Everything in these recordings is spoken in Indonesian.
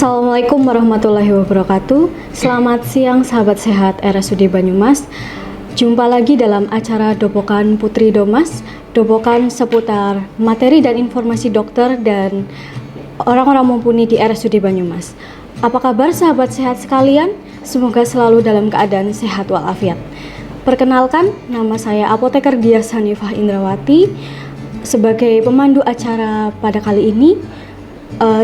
Assalamualaikum warahmatullahi wabarakatuh. Selamat siang sahabat sehat RSUD Banyumas. Jumpa lagi dalam acara Dopokan Putri Domas, Dopokan seputar materi dan informasi dokter dan orang-orang mumpuni di RSUD Banyumas. Apa kabar sahabat sehat sekalian? Semoga selalu dalam keadaan sehat walafiat. Perkenalkan, nama saya Apoteker Dias Hanifah Indrawati. Sebagai pemandu acara pada kali ini,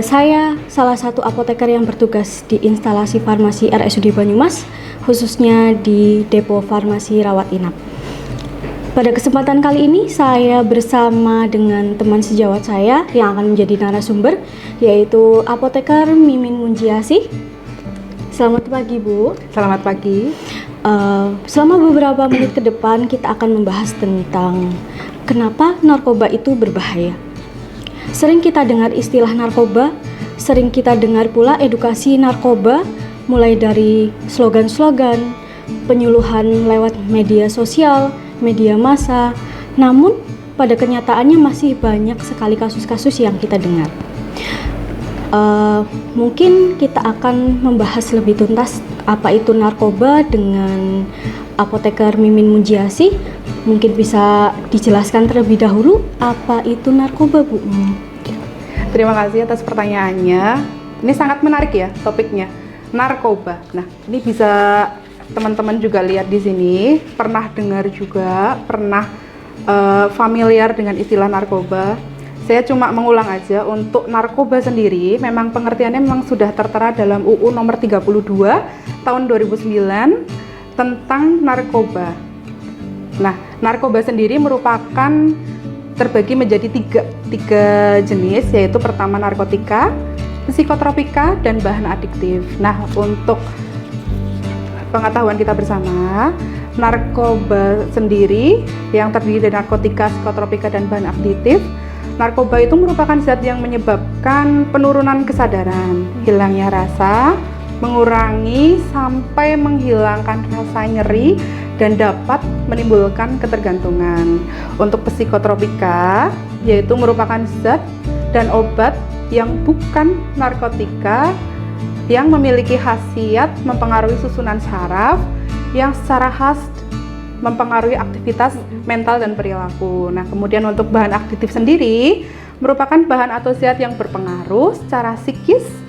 saya salah satu apoteker yang bertugas di instalasi farmasi RSUD Banyumas, khususnya di Depo Farmasi Rawat Inap. Pada kesempatan kali ini, saya bersama dengan teman sejawat saya yang akan menjadi narasumber, yaitu Apoteker Mimin Munjiasih. Selamat pagi, Bu. Selamat pagi. Selama beberapa menit ke depan, kita akan membahas tentang kenapa narkoba itu berbahaya. Sering kita dengar istilah narkoba, sering kita dengar pula edukasi narkoba, mulai dari slogan-slogan, penyuluhan lewat media sosial, media massa. Namun, pada kenyataannya masih banyak sekali kasus-kasus yang kita dengar. Mungkin kita akan membahas lebih tuntas apa itu narkoba dengan Apoteker Mimin Munjiasih. Mungkin bisa dijelaskan terlebih dahulu apa itu narkoba, Bu? Terima kasih atas pertanyaannya. Ini sangat menarik ya topiknya, narkoba. Nah, ini bisa teman-teman juga lihat di sini, pernah dengar juga, pernah familiar dengan istilah narkoba. Saya cuma mengulang aja, untuk narkoba sendiri memang pengertiannya memang sudah tertera dalam UU nomor 32 tahun 2009 tentang narkoba. Nah, narkoba sendiri merupakan terbagi menjadi tiga jenis, yaitu pertama narkotika, psikotropika, dan bahan adiktif. Nah, untuk pengetahuan kita bersama, narkoba sendiri yang terdiri dari narkotika, psikotropika, dan bahan adiktif. Narkoba itu merupakan zat yang menyebabkan penurunan kesadaran, hilangnya rasa, mengurangi sampai menghilangkan rasa nyeri, dan dapat menimbulkan ketergantungan. Untuk psikotropika, yaitu merupakan zat dan obat yang bukan narkotika yang memiliki khasiat mempengaruhi susunan saraf yang secara khas mempengaruhi aktivitas mental dan perilaku. Nah, kemudian untuk bahan adiktif sendiri merupakan bahan atau zat yang berpengaruh secara psikis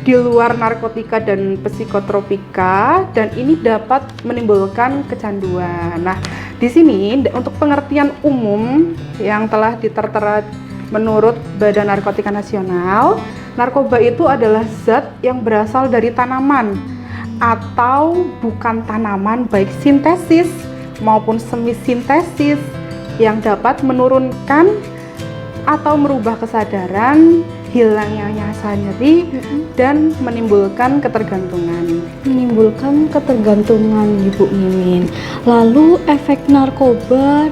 di luar narkotika dan psikotropika, dan ini dapat menimbulkan kecanduan. Nah, di sini untuk pengertian umum yang telah ditertera menurut Badan Narkotika Nasional, narkoba itu adalah zat yang berasal dari tanaman atau bukan tanaman, baik sintesis maupun semi-sintesis, yang dapat menurunkan atau merubah kesadaran, hilangnya rasa nyeri, dan menimbulkan ketergantungan. Menimbulkan ketergantungan, Ibu Mimin. Lalu efek narkoba,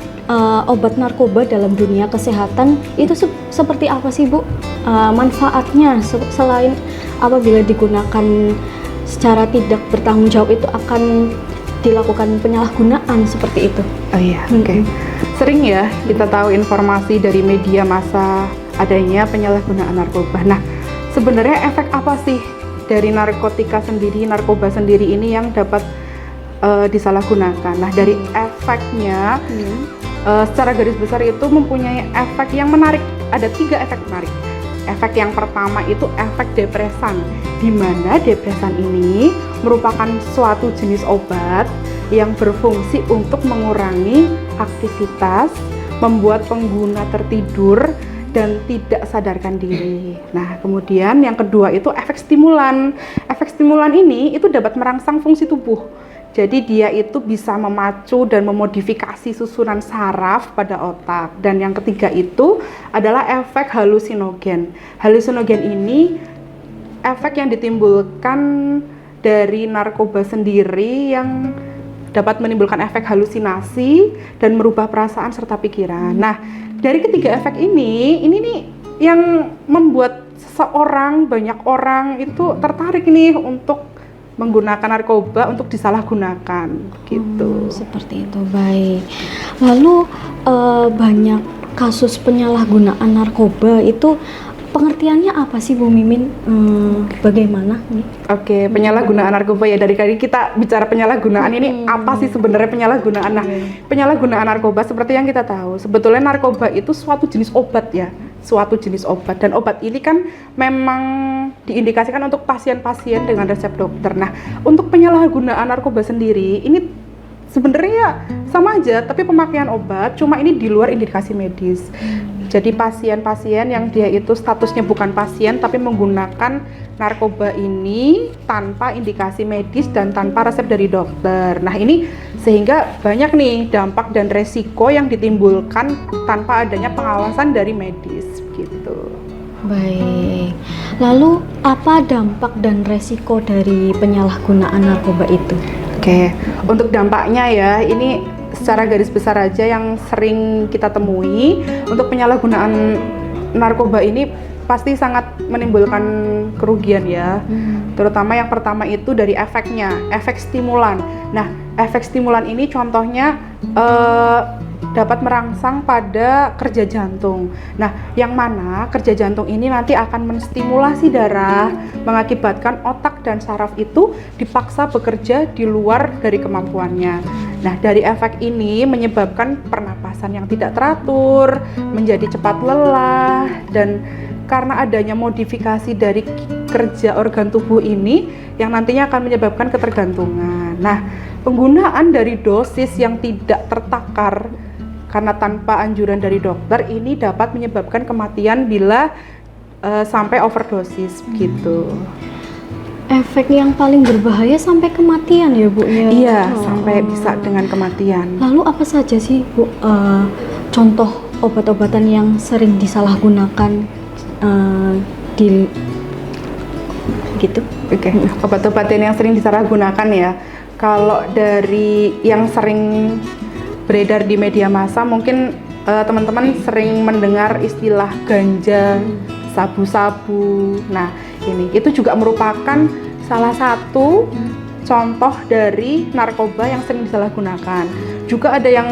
obat narkoba dalam dunia kesehatan itu seperti apa sih, Bu? Manfaatnya selain apabila digunakan secara tidak bertanggung jawab itu akan dilakukan penyalahgunaan seperti itu. Oh iya, oke. Sering ya kita tahu informasi dari media massa adanya penyalahgunaan narkoba. Nah, sebenarnya efek apa sih dari narkotika sendiri, narkoba sendiri ini yang dapat disalahgunakan? Nah, dari efeknya, secara garis besar itu mempunyai efek yang menarik. Ada 3 efek menarik. Efek yang pertama itu efek depresan, di mana depresan ini merupakan suatu jenis obat yang berfungsi untuk mengurangi aktivitas, membuat pengguna tertidur, dan tidak sadarkan diri. Nah, kemudian yang kedua itu efek stimulan. Efek stimulan ini itu dapat merangsang fungsi tubuh. Jadi dia itu bisa memacu dan memodifikasi susunan saraf pada otak. Dan yang ketiga itu adalah efek halusinogen. Halusinogen ini efek yang ditimbulkan dari narkoba sendiri yang dapat menimbulkan efek halusinasi dan merubah perasaan serta pikiran. Nah, dari ketiga efek ini nih yang membuat seseorang, banyak orang itu tertarik nih untuk menggunakan narkoba untuk disalahgunakan gitu. Seperti itu, baik. Lalu banyak kasus penyalahgunaan narkoba itu pengertiannya apa sih Bu Mimin? Bagaimana nih? Oke, penyalahgunaan narkoba ya, dari tadi kita bicara penyalahgunaan ini apa sih sebenarnya penyalahgunaan? Nah, penyalahgunaan narkoba seperti yang kita tahu, sebetulnya narkoba itu suatu jenis obat ya, suatu jenis obat, dan obat ini kan memang diindikasikan untuk pasien-pasien dengan resep dokter. Nah, untuk penyalahgunaan narkoba sendiri ini sebenarnya sama aja, tapi pemakaian obat, cuma ini di luar indikasi medis. Jadi pasien-pasien yang dia itu statusnya bukan pasien tapi menggunakan narkoba ini tanpa indikasi medis dan tanpa resep dari dokter. Nah, ini sehingga banyak nih dampak dan resiko yang ditimbulkan tanpa adanya pengawasan dari medis gitu. Baik. Lalu apa dampak dan resiko dari penyalahgunaan narkoba itu? Oke, untuk dampaknya ya, ini secara garis besar aja yang sering kita temui. Untuk penyalahgunaan narkoba ini pasti sangat menimbulkan kerugian ya. Terutama yang pertama itu dari efeknya, efek stimulan. Nah, efek stimulan ini contohnya dapat merangsang pada kerja jantung. Nah, yang mana kerja jantung ini nanti akan menstimulasi darah, mengakibatkan otak dan saraf itu dipaksa bekerja di luar dari kemampuannya. Nah, dari efek ini menyebabkan pernapasan yang tidak teratur, menjadi cepat lelah, dan karena adanya modifikasi dari kerja organ tubuh ini yang nantinya akan menyebabkan ketergantungan. Nah, penggunaan dari dosis yang tidak tertakar karena tanpa anjuran dari dokter ini dapat menyebabkan kematian bila sampai overdosis gitu. Efek yang paling berbahaya sampai kematian ya Bu ya? Iya, sampai bisa dengan kematian. Lalu apa saja sih Bu contoh obat-obatan yang sering disalahgunakan di gitu? Oke, obat-obatan yang sering disalahgunakan ya. Kalau dari yang sering beredar di media massa, mungkin teman-teman sering mendengar istilah ganja, sabu-sabu. Nah, itu juga merupakan salah satu contoh dari narkoba yang sering disalahgunakan. Juga ada yang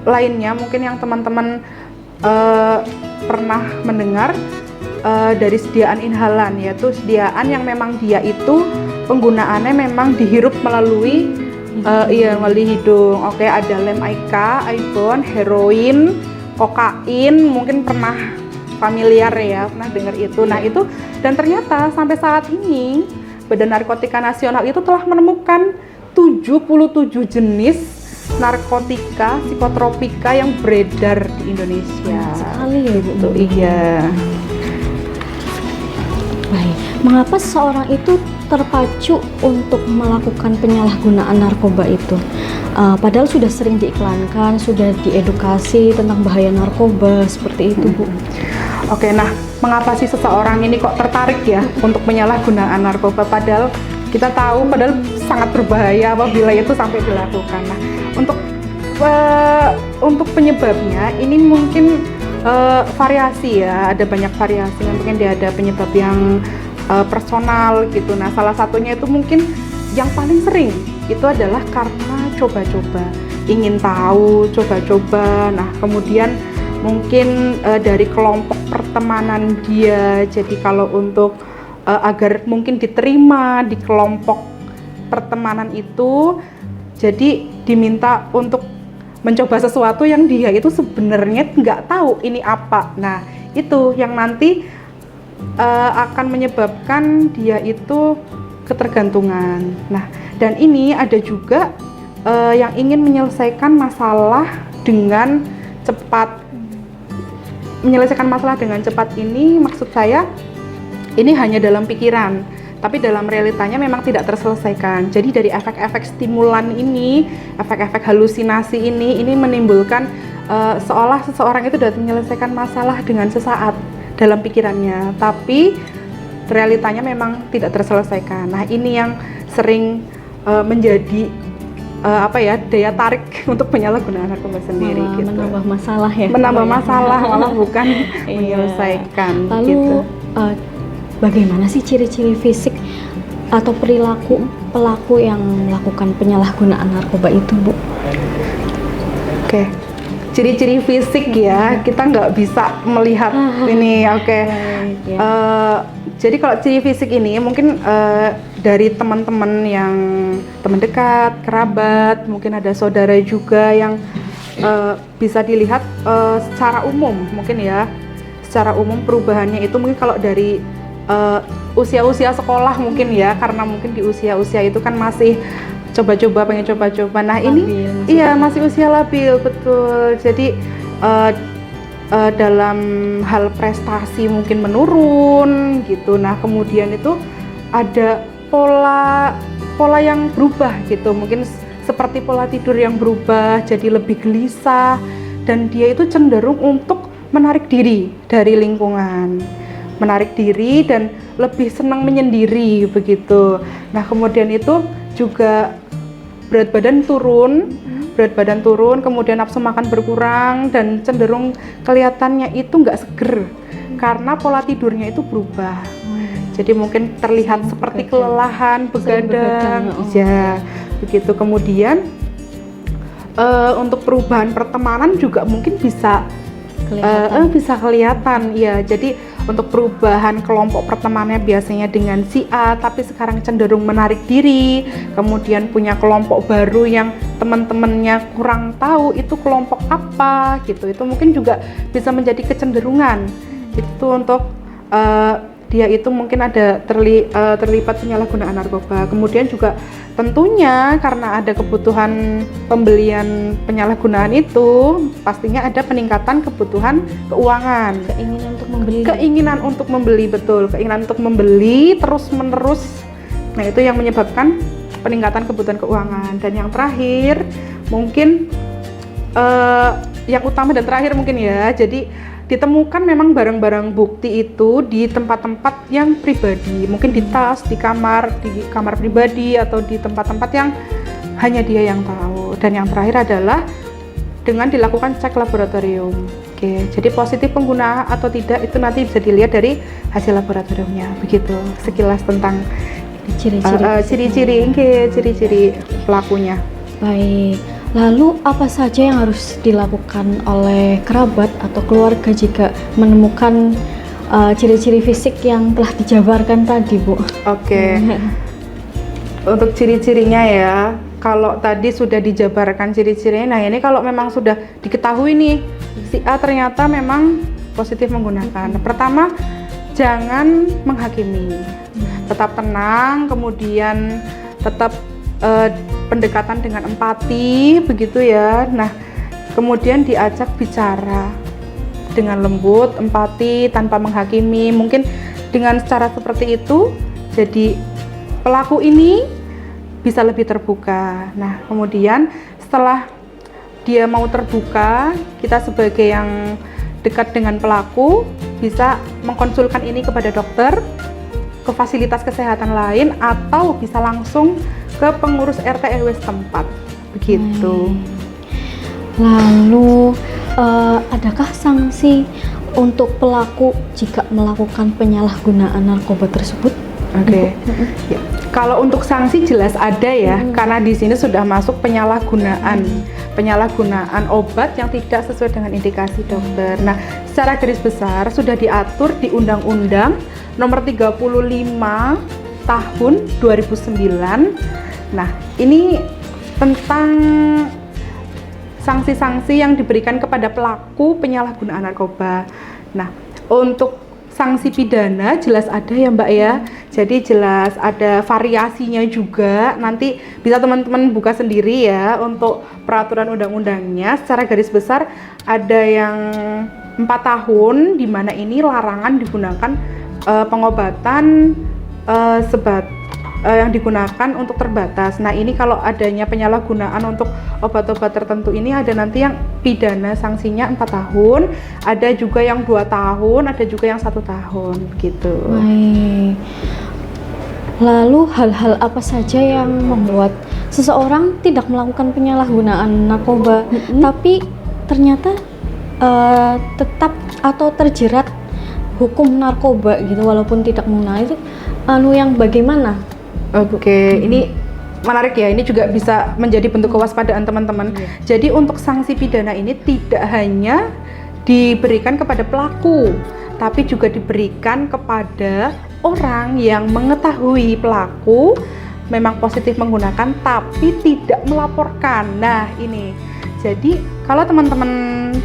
lainnya, mungkin yang teman-teman pernah mendengar dari sediaan inhalan, yaitu sediaan yang memang dia itu penggunaannya memang dihirup melalui melalui hidung. Oke, ada lem Aika, Ibon, heroin, kokain, mungkin pernah familiar ya, pernah dengar itu. Nah, itu dan ternyata sampai saat ini Badan Narkotika Nasional itu telah menemukan 77 jenis narkotika psikotropika yang beredar di Indonesia. Sekali ya Bu. Gitu, iya. Baik. Mengapa seseorang itu terpacu untuk melakukan penyalahgunaan narkoba itu? Padahal sudah sering diiklankan, sudah diedukasi tentang bahaya narkoba seperti itu, Bu. Oke, nah mengapa sih seseorang ini kok tertarik ya untuk penyalahgunaan narkoba? Padahal kita tahu, padahal sangat berbahaya apabila itu sampai dilakukan. Nah, untuk penyebabnya ini mungkin variasi ya, ada banyak variasi. Mungkin dia ada penyebab yang personal gitu. Nah, salah satunya itu mungkin yang paling sering itu adalah karena coba-coba, ingin tahu, coba-coba. Nah, kemudian mungkin dari kelompok pertemanan dia. Jadi kalau untuk agar mungkin diterima di kelompok pertemanan itu, jadi diminta untuk mencoba sesuatu yang dia itu sebenarnya nggak tahu ini apa. Nah, itu yang nanti akan menyebabkan dia itu ketergantungan. Nah, dan ini ada juga yang ingin menyelesaikan masalah dengan cepat. Menyelesaikan masalah dengan cepat ini maksud saya ini hanya dalam pikiran, tapi dalam realitanya memang tidak terselesaikan. Jadi dari efek-efek stimulan ini, efek-efek halusinasi ini menimbulkan seolah seseorang itu dapat menyelesaikan masalah dengan sesaat dalam pikirannya, tapi realitanya memang tidak terselesaikan. Nah, ini yang sering menjadi daya tarik untuk penyalahgunaan narkoba sendiri. Gitu. Menambah masalah ya. Menambah masalah malah bukan menyelesaikan. Lalu gitu. Bagaimana sih ciri-ciri fisik atau perilaku pelaku yang melakukan penyalahgunaan narkoba itu, Bu? Oke. ciri-ciri fisik ya, kita nggak bisa melihat ini. Oke. Baik, ya. Jadi kalau ciri fisik ini mungkin dari teman-teman yang teman dekat, kerabat, mungkin ada saudara juga yang bisa dilihat secara umum mungkin ya. Secara umum perubahannya itu mungkin kalau dari usia-usia sekolah mungkin ya, karena mungkin di usia-usia itu kan masih coba-coba, pengen coba-coba. Nah ini iya masih usia labil, betul. Jadi dalam hal prestasi mungkin menurun gitu. Nah kemudian itu ada pola yang berubah gitu, mungkin seperti pola tidur yang berubah, jadi lebih gelisah, dan dia itu cenderung untuk menarik diri dari lingkungan, menarik diri dan lebih senang menyendiri begitu. Nah kemudian itu juga berat badan turun, kemudian nafsu makan berkurang dan cenderung kelihatannya itu nggak seger karena pola tidurnya itu berubah. Jadi mungkin terlihat seperti kelelahan, begadang, ya begitu. Kemudian untuk perubahan pertemanan juga mungkin bisa kelihatan ya. Jadi untuk perubahan kelompok pertemanannya biasanya dengan si A, tapi sekarang cenderung menarik diri, kemudian punya kelompok baru yang teman-temannya kurang tahu itu kelompok apa gitu. Itu mungkin juga bisa menjadi kecenderungan. Itu untuk dia itu mungkin ada terlibat penyalahgunaan narkoba. Kemudian juga tentunya karena ada kebutuhan pembelian penyalahgunaan itu, pastinya ada peningkatan kebutuhan keuangan. Keinginan untuk membeli, betul. Keinginan untuk membeli terus-menerus. Nah, itu yang menyebabkan peningkatan kebutuhan keuangan. Dan yang terakhir, mungkin yang utama dan terakhir mungkin ya, jadi ditemukan memang barang-barang bukti itu di tempat-tempat yang pribadi, mungkin di tas, di kamar pribadi, atau di tempat-tempat yang hanya dia yang tahu. Dan yang terakhir adalah dengan dilakukan cek laboratorium. Oke, jadi positif pengguna atau tidak itu nanti bisa dilihat dari hasil laboratoriumnya. Begitu sekilas tentang ciri-ciri pelakunya. Baik. Lalu apa saja yang harus dilakukan oleh kerabat atau keluarga jika menemukan ciri-ciri fisik yang telah dijabarkan tadi, Bu? Oke. Untuk ciri-cirinya ya, kalau tadi sudah dijabarkan ciri-cirinya, nah ini kalau memang sudah diketahui nih, si A ternyata memang positif menggunakan. Pertama, jangan menghakimi. Tetap tenang, kemudian tetap pendekatan dengan empati begitu ya. Nah kemudian diajak bicara dengan lembut, empati, tanpa menghakimi. Mungkin dengan cara seperti itu jadi pelaku ini bisa lebih terbuka. Nah kemudian setelah dia mau terbuka, kita sebagai yang dekat dengan pelaku bisa mengkonsulkan ini kepada dokter, ke fasilitas kesehatan lain, atau bisa langsung ke pengurus RT RW setempat begitu. Lalu adakah sanksi untuk pelaku jika melakukan penyalahgunaan narkoba tersebut? Oke. Ya. Kalau untuk sanksi jelas ada ya, karena di sini sudah masuk penyalahgunaan obat yang tidak sesuai dengan indikasi dokter. Nah, secara garis besar sudah diatur di Undang-Undang Nomor 35 Tahun 2009. Nah, ini tentang sanksi-sanksi yang diberikan kepada pelaku penyalahgunaan narkoba. Nah, untuk sanksi pidana jelas ada ya Mbak ya. Jadi jelas ada variasinya juga. Nanti bisa teman-teman buka sendiri ya untuk peraturan undang-undangnya. Secara garis besar ada yang 4 tahun, di mana ini larangan digunakan pengobatan yang digunakan untuk terbatas. Nah ini kalau adanya penyalahgunaan untuk obat-obat tertentu ini ada nanti yang pidana sanksinya 4 tahun, ada juga yang 2 tahun, ada juga yang 1 tahun gitu. Baik. Lalu hal-hal apa saja yang membuat seseorang tidak melakukan penyalahgunaan narkoba tapi ternyata tetap atau terjerat hukum narkoba gitu walaupun tidak mengenal itu yang bagaimana? Oke, ini menarik ya, ini juga bisa menjadi bentuk kewaspadaan teman-teman. Jadi untuk sanksi pidana ini tidak hanya diberikan kepada pelaku, tapi juga diberikan kepada orang yang mengetahui pelaku memang positif menggunakan tapi tidak melaporkan. Nah ini, jadi kalau teman-teman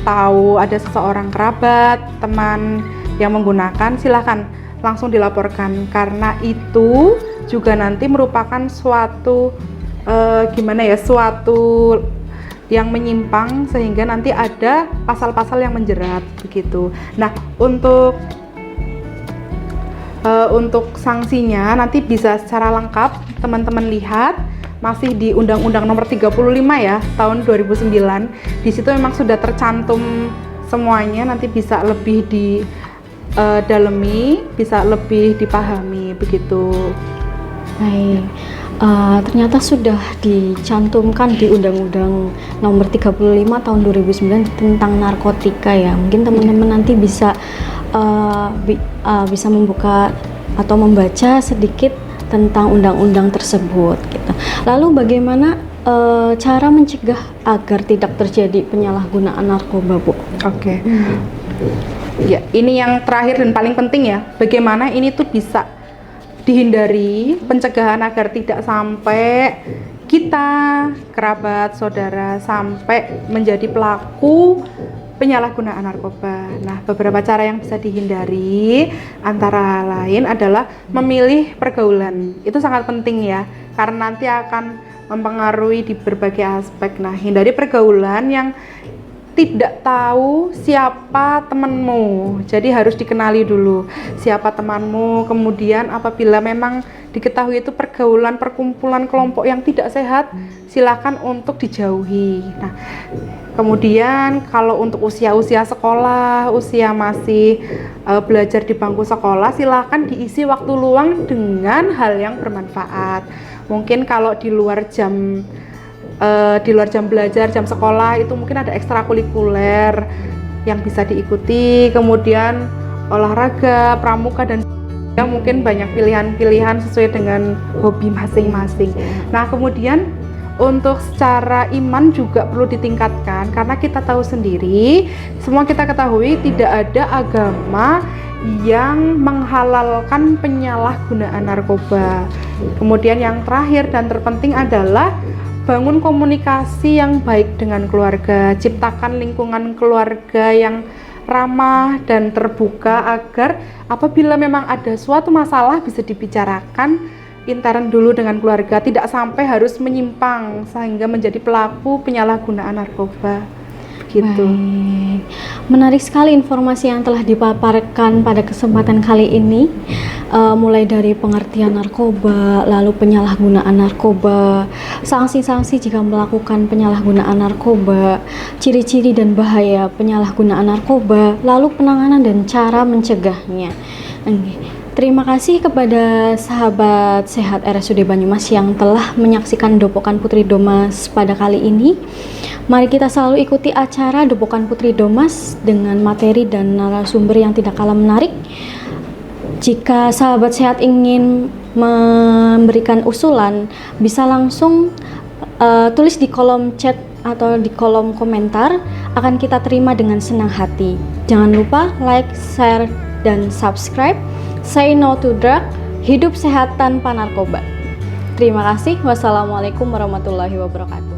tahu ada seseorang kerabat, teman yang menggunakan, silahkan langsung dilaporkan, karena itu juga nanti merupakan suatu suatu yang menyimpang, sehingga nanti ada pasal-pasal yang menjerat begitu. Nah untuk sanksinya nanti bisa secara lengkap teman-teman lihat, masih di Undang-Undang Nomor 35 ya tahun 2009. Di situ memang sudah tercantum semuanya, nanti bisa lebih dalemi, bisa lebih dipahami begitu. Baik, ternyata sudah dicantumkan di Undang-Undang Nomor 35 tahun 2009 tentang narkotika ya. Mungkin teman-teman nanti bisa bisa membuka atau membaca sedikit tentang undang-undang tersebut gitu. Lalu bagaimana cara mencegah agar tidak terjadi penyalahgunaan narkoba, Bu? Oke. Ya, ini yang terakhir dan paling penting ya. Bagaimana ini tuh bisa dihindari, pencegahan agar tidak sampai kita, kerabat, saudara sampai menjadi pelaku penyalahgunaan narkoba. Nah, beberapa cara yang bisa dihindari antara lain adalah memilih pergaulan. Itu sangat penting ya, karena nanti akan mempengaruhi di berbagai aspek. Nah, hindari pergaulan yang tidak tahu siapa temanmu, jadi harus dikenali dulu siapa temanmu. Kemudian apabila memang diketahui itu pergaulan, perkumpulan kelompok yang tidak sehat, silakan untuk dijauhi. Nah, kemudian kalau untuk usia-usia sekolah, usia masih belajar di bangku sekolah, silakan diisi waktu luang dengan hal yang bermanfaat. Mungkin kalau di luar jam belajar, jam sekolah, itu mungkin ada ekstrakurikuler yang bisa diikuti, kemudian olahraga, pramuka, dan mungkin banyak pilihan-pilihan sesuai dengan hobi masing-masing. Nah, kemudian untuk secara iman juga perlu ditingkatkan, karena kita tahu sendiri, semua kita ketahui tidak ada agama yang menghalalkan penyalahgunaan narkoba. Kemudian yang terakhir dan terpenting adalah bangun komunikasi yang baik dengan keluarga, ciptakan lingkungan keluarga yang ramah dan terbuka agar apabila memang ada suatu masalah bisa dibicarakan intern dulu dengan keluarga, tidak sampai harus menyimpang sehingga menjadi pelaku penyalahgunaan narkoba. Gitu. Baik. Menarik sekali informasi yang telah dipaparkan pada kesempatan kali ini, mulai dari pengertian narkoba, lalu penyalahgunaan narkoba, sanksi-sanksi jika melakukan penyalahgunaan narkoba, ciri-ciri dan bahaya penyalahgunaan narkoba, lalu penanganan dan cara mencegahnya. Terima kasih kepada sahabat sehat RSUD Banyumas yang telah menyaksikan Dopokan Putri Domas pada kali ini. Mari kita selalu ikuti acara Dopokan Putri Domas dengan materi dan narasumber yang tidak kalah menarik. Jika sahabat sehat ingin memberikan usulan, bisa langsung tulis di kolom chat atau di kolom komentar, akan kita terima dengan senang hati. Jangan lupa like, share, dan subscribe. Say no to drug, hidup sehat tanpa narkoba. Terima kasih. Wassalamualaikum warahmatullahi wabarakatuh.